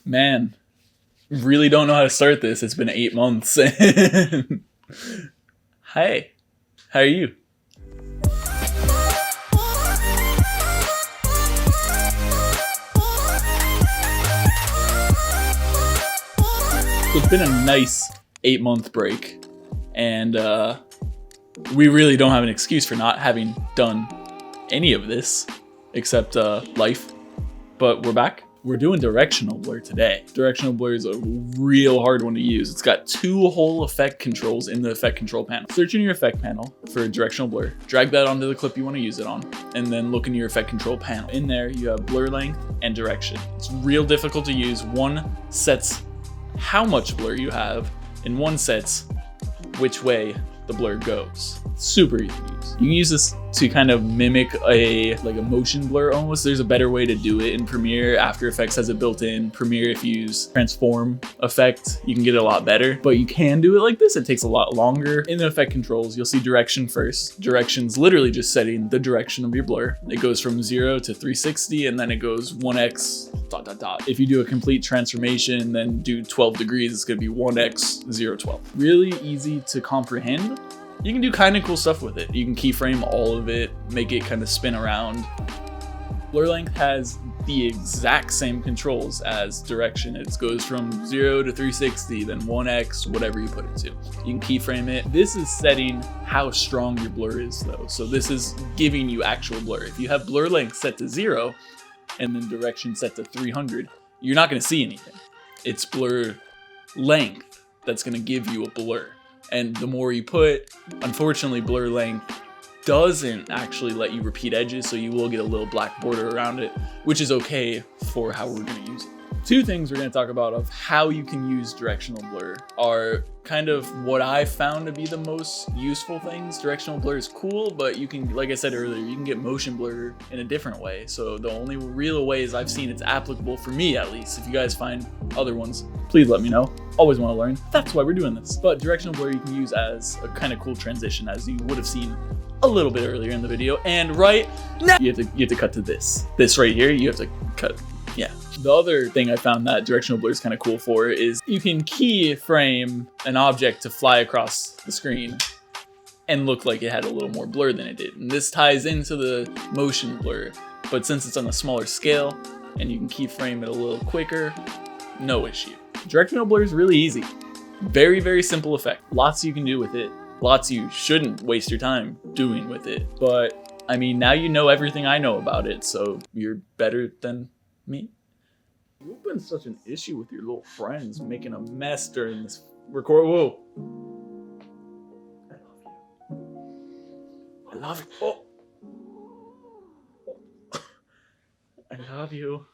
Man, really don't know how to start this. It's been 8 months. Hi, how are you? So it's been a nice 8-month break, and we really don't have an excuse for not having done any of this except life. But we're back. We're doing Directional Blur today. Directional Blur is a real hard one to use. It's got 2 whole effect controls in the effect control panel. Search in your effect panel for Directional Blur, drag that onto the clip you want to use it on, and then look in your effect control panel. In there, you have blur length and direction. It's real difficult to use. One sets how much blur you have, and one sets which way the blur goes. Super easy to use. You can use this to kind of mimic a motion blur almost. There's a better way to do it in Premiere. After Effects has it built in. Premiere, if you use transform effect, you can get it a lot better, but you can do it like this. It takes a lot longer. In the effect controls, you'll see direction first. Direction's literally just setting the direction of your blur. It goes from 0 to 360, and then it goes 1x ... If you do a complete transformation, then do 12 degrees, it's gonna be 1x 0 12. Really easy to comprehend. You can do kind of cool stuff with it. You can keyframe all of it, make it kind of spin around. Blur length has the exact same controls as direction. It goes from 0 to 360, then 1x, whatever you put it to. You can keyframe it. This is setting how strong your blur is though. So this is giving you actual blur. If you have blur length set to 0 and then direction set to 300, you're not gonna see anything. It's blur length that's gonna give you a blur. And the more you put, unfortunately, blur length doesn't actually let you repeat edges, so you will get a little black border around it, which is okay for how we're gonna use it. 2 things we're gonna talk about of how you can use directional blur are kind of what I found to be the most useful things. Directional blur is cool, but you can, like I said earlier, you can get motion blur in a different way. So the only real ways I've seen it's applicable for me, at least. If you guys find other ones, please let me know. Always want to learn. That's why we're doing this. But directional blur you can use as a kind of cool transition, as you would have seen a little bit earlier in the video. And right now, you have to cut to this. This right here, you have to cut. Yeah. The other thing I found that directional blur is kind of cool for is you can keyframe an object to fly across the screen and look like it had a little more blur than it did. And this ties into the motion blur, but since it's on a smaller scale and you can keyframe it a little quicker, no issue. Directional blur is really easy. Very, very simple effect. Lots you can do with it. Lots you shouldn't waste your time doing with it. But I mean, now you know everything I know about it, so you're better than me. You've been such an issue with your little friends making a mess during this record. Whoa. I love you. I love you. Oh. I love you.